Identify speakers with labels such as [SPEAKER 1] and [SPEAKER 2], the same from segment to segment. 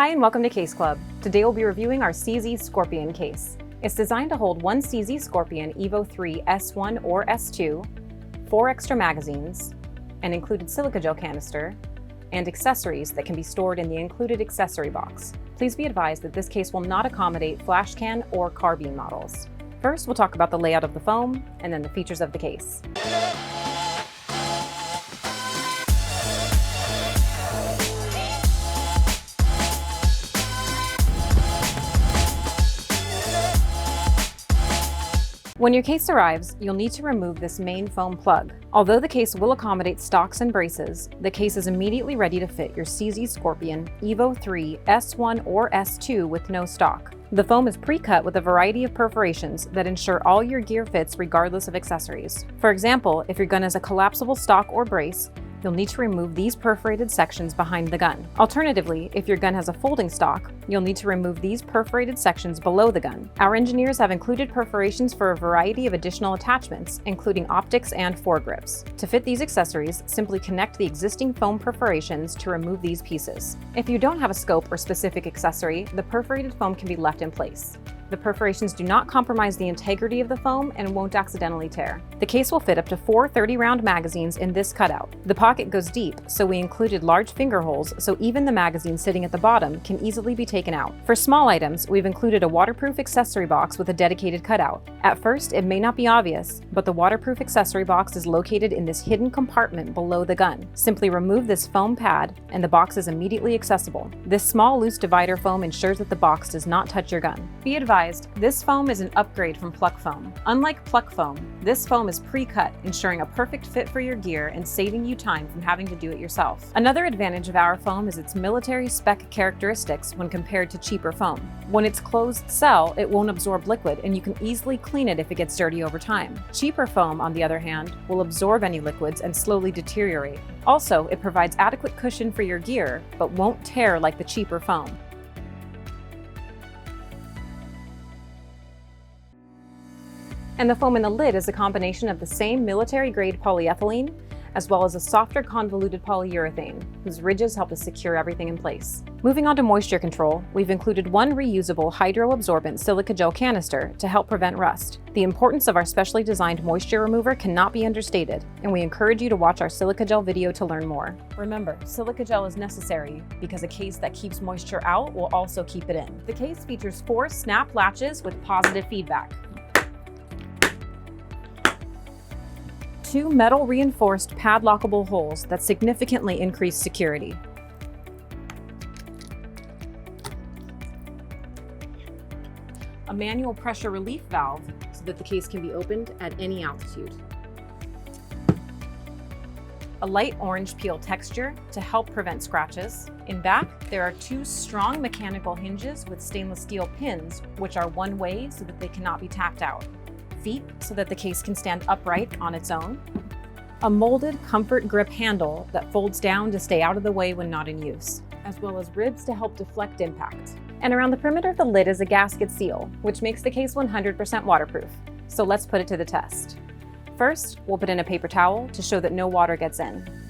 [SPEAKER 1] Hi and welcome to Case Club. Today we'll be reviewing our CZ Scorpion case. It's designed to hold one CZ Scorpion EVO 3 S1 or S2, 4 extra magazines, an included silica gel canister, and accessories that can be stored in the included accessory box. Please be advised that this case will not accommodate flash can or carbine models. First, we'll talk about the layout of the foam and then the features of the case. When your case arrives, you'll need to remove this main foam plug. Although the case will accommodate stocks and braces, the case is immediately ready to fit your CZ Scorpion EVO 3 S1 or S2 with no stock. The foam is pre-cut with a variety of perforations that ensure all your gear fits regardless of accessories. For example, if your gun is a collapsible stock or brace, you'll need to remove these perforated sections behind the gun. Alternatively, if your gun has a folding stock, you'll need to remove these perforated sections below the gun. Our engineers have included perforations for a variety of additional attachments, including optics and foregrips. To fit these accessories, simply connect the existing foam perforations to remove these pieces. If you don't have a scope or specific accessory, the perforated foam can be left in place. The perforations do not compromise the integrity of the foam and won't accidentally tear. The case will fit up to 4 30-round magazines in this cutout. The pocket goes deep, so we included large finger holes so even the magazine sitting at the bottom can easily be taken out. For small items, we've included a waterproof accessory box with a dedicated cutout. At first, it may not be obvious, but the waterproof accessory box is located in this hidden compartment below the gun. Simply remove this foam pad and the box is immediately accessible. This small loose divider foam ensures that the box does not touch your gun. Be advised, this foam is an upgrade from pluck foam. Unlike pluck foam, this foam is pre-cut, ensuring a perfect fit for your gear and saving you time from having to do it yourself. Another advantage of our foam is its military spec characteristics when compared to cheaper foam. When it's closed cell, it won't absorb liquid and you can easily clean it if it gets dirty over time. Cheaper foam, on the other hand, will absorb any liquids and slowly deteriorate. Also, it provides adequate cushion for your gear, but won't tear like the cheaper foam. And the foam in the lid is a combination of the same military-grade polyethylene as well as a softer convoluted polyurethane, whose ridges help to secure everything in place. Moving on to moisture control, we've included one reusable hydro-absorbent silica gel canister to help prevent rust. The importance of our specially designed moisture remover cannot be understated, and we encourage you to watch our silica gel video to learn more. Remember, silica gel is necessary because a case that keeps moisture out will also keep it in. The case features 4 snap latches with positive feedback, 2 metal reinforced padlockable holes that significantly increase security, a manual pressure relief valve so that the case can be opened at any altitude, a light orange peel texture to help prevent scratches. In back, there are 2 strong mechanical hinges with stainless steel pins, which are one way so that they cannot be tapped out, feet so that the case can stand upright on its own, a molded comfort grip handle that folds down to stay out of the way when not in use, as well as ribs to help deflect impact. And around the perimeter of the lid is a gasket seal, which makes the case 100% waterproof. So let's put it to the test. First, we'll put in a paper towel to show that no water gets in.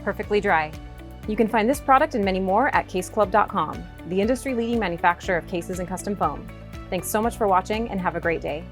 [SPEAKER 1] Perfectly dry. You can find this product and many more at caseclub.com, the industry-leading manufacturer of cases and custom foam. Thanks so much for watching and have a great day.